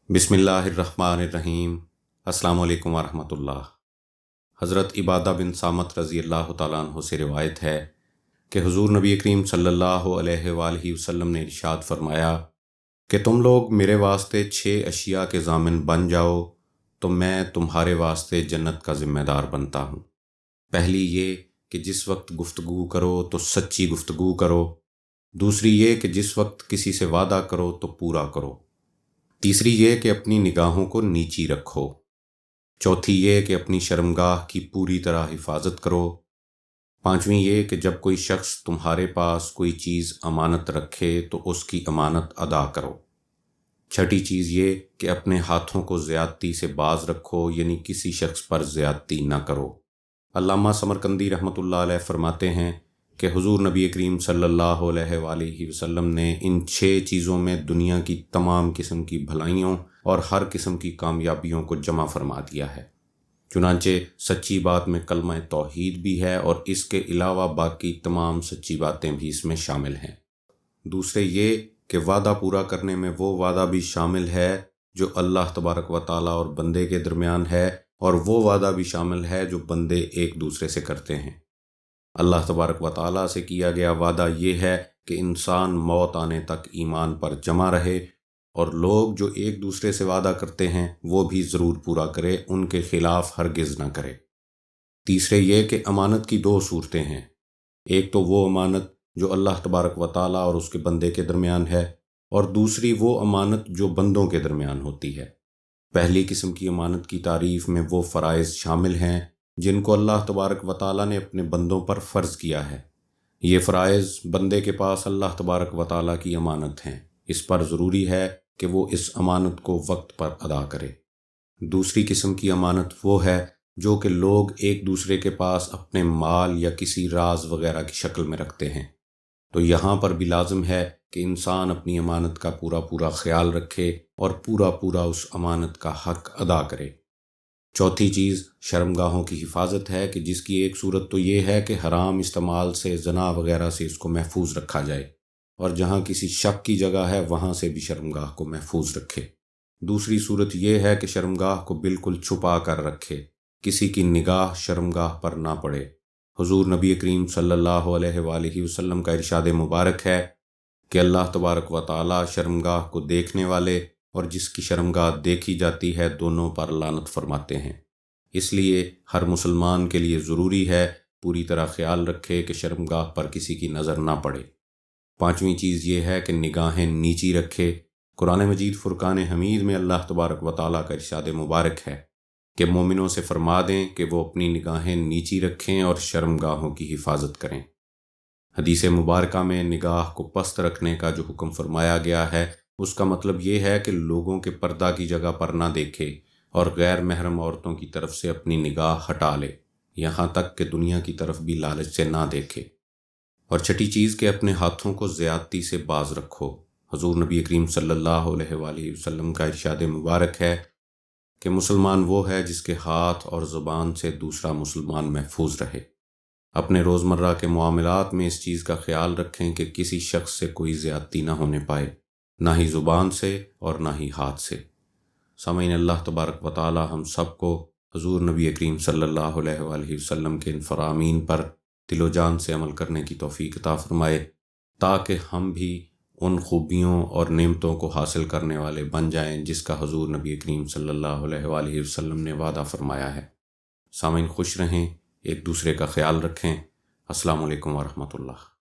بسم اللہ الرحمن الرحیم۔ السلام علیکم ورحمۃ اللہ۔ حضرت عبادہ بن صامت رضی اللہ تعالیٰ عنہ سے روایت ہے کہ حضور نبی کریم صلی اللہ علیہ وآلہ وسلم نے ارشاد فرمایا کہ تم لوگ میرے واسطے 6 اشیاء کے ضامن بن جاؤ تو میں تمہارے واسطے جنت کا ذمہ دار بنتا ہوں۔ پہلی یہ کہ جس وقت گفتگو کرو تو سچی گفتگو کرو۔ دوسری یہ کہ جس وقت کسی سے وعدہ کرو تو پورا کرو۔ تیسری یہ کہ اپنی نگاہوں کو نیچی رکھو۔ چوتھی یہ کہ اپنی شرمگاہ کی پوری طرح حفاظت کرو۔ پانچویں یہ کہ جب کوئی شخص تمہارے پاس کوئی چیز امانت رکھے تو اس کی امانت ادا کرو۔ چھٹی چیز یہ کہ اپنے ہاتھوں کو زیادتی سے باز رکھو، یعنی کسی شخص پر زیادتی نہ کرو۔ علامہ سمرقندی رحمۃ اللہ علیہ فرماتے ہیں کہ حضور نبی کریم صلی اللہ علیہ وآلہ وسلم نے ان 6 چیزوں میں دنیا کی تمام قسم کی بھلائیوں اور ہر قسم کی کامیابیوں کو جمع فرما دیا ہے۔ چنانچہ سچی بات میں کلمہ توحید بھی ہے اور اس کے علاوہ باقی تمام سچی باتیں بھی اس میں شامل ہیں۔ دوسرے یہ کہ وعدہ پورا کرنے میں وہ وعدہ بھی شامل ہے جو اللہ تبارک و تعالیٰ اور بندے کے درمیان ہے، اور وہ وعدہ بھی شامل ہے جو بندے ایک دوسرے سے کرتے ہیں۔ اللہ تبارک و تعالیٰ سے کیا گیا وعدہ یہ ہے کہ انسان موت آنے تک ایمان پر جمع رہے، اور لوگ جو ایک دوسرے سے وعدہ کرتے ہیں وہ بھی ضرور پورا کرے، ان کے خلاف ہرگز نہ کرے۔ تیسرے یہ کہ امانت کی 2 صورتیں ہیں۔ ایک تو وہ امانت جو اللہ تبارک و تعالیٰ اور اس کے بندے کے درمیان ہے، اور دوسری وہ امانت جو بندوں کے درمیان ہوتی ہے۔ پہلی قسم کی امانت کی تعریف میں وہ فرائض شامل ہیں جن کو اللہ تبارک و تعالیٰ نے اپنے بندوں پر فرض کیا ہے۔ یہ فرائض بندے کے پاس اللہ تبارک و تعالیٰ کی امانت ہیں، اس پر ضروری ہے کہ وہ اس امانت کو وقت پر ادا کرے۔ دوسری قسم کی امانت وہ ہے جو کہ لوگ ایک دوسرے کے پاس اپنے مال یا کسی راز وغیرہ کی شکل میں رکھتے ہیں، تو یہاں پر بھی لازم ہے کہ انسان اپنی امانت کا پورا خیال رکھے اور پورا اس امانت کا حق ادا کرے۔ چوتھی چیز شرمگاہوں کی حفاظت ہے کہ جس کی ایک صورت تو یہ ہے کہ حرام استعمال سے، زنا وغیرہ سے اس کو محفوظ رکھا جائے، اور جہاں کسی شک کی جگہ ہے وہاں سے بھی شرمگاہ کو محفوظ رکھے۔ دوسری صورت یہ ہے کہ شرمگاہ کو بالکل چھپا کر رکھے، کسی کی نگاہ شرمگاہ پر نہ پڑے۔ حضور نبی کریم صلی اللہ علیہ وآلہ وسلم کا ارشاد مبارک ہے کہ اللہ تبارک و تعالیٰ شرمگاہ کو دیکھنے والے اور جس کی شرمگاہ دیکھی جاتی ہے دونوں پر لعنت فرماتے ہیں۔ اس لیے ہر مسلمان کے لیے ضروری ہے پوری طرح خیال رکھے کہ شرمگاہ پر کسی کی نظر نہ پڑے۔ پانچویں چیز یہ ہے کہ نگاہیں نیچی رکھے۔ قرآن مجید فرقان حمید میں اللہ تبارک و تعالیٰ کا ارشاد مبارک ہے کہ مومنوں سے فرما دیں کہ وہ اپنی نگاہیں نیچی رکھیں اور شرمگاہوں کی حفاظت کریں۔ حدیث مبارکہ میں نگاہ کو پست رکھنے کا جو حکم فرمایا گیا ہے اس کا مطلب یہ ہے کہ لوگوں کے پردہ کی جگہ پر نہ دیکھے اور غیر محرم عورتوں کی طرف سے اپنی نگاہ ہٹا لے، یہاں تک کہ دنیا کی طرف بھی لالچ سے نہ دیکھے۔ اور چھٹی چیز کہ اپنے ہاتھوں کو زیادتی سے باز رکھو۔ حضور نبی کریم صلی اللہ علیہ وآلہ وسلم کا ارشاد مبارک ہے کہ مسلمان وہ ہے جس کے ہاتھ اور زبان سے دوسرا مسلمان محفوظ رہے۔ اپنے روزمرہ کے معاملات میں اس چیز کا خیال رکھیں کہ کسی شخص سے کوئی زیادتی نہ ہونے پائے، نہ ہی زبان سے اور نہ ہی ہاتھ سے۔ سامعین، اللہ تبارک و تعالی ہم سب کو حضور نبی کریم صلی اللہ علیہ وآلہ وسلم کے ان فرامین پر دل و جان سے عمل کرنے کی توفیق عطا فرمائے، تاکہ ہم بھی ان خوبیوں اور نعمتوں کو حاصل کرنے والے بن جائیں جس کا حضور نبی کریم صلی اللہ علیہ وآلہ وسلم نے وعدہ فرمایا ہے۔ سامعین، خوش رہیں، ایک دوسرے کا خیال رکھیں۔ السلام علیکم ورحمۃ اللہ۔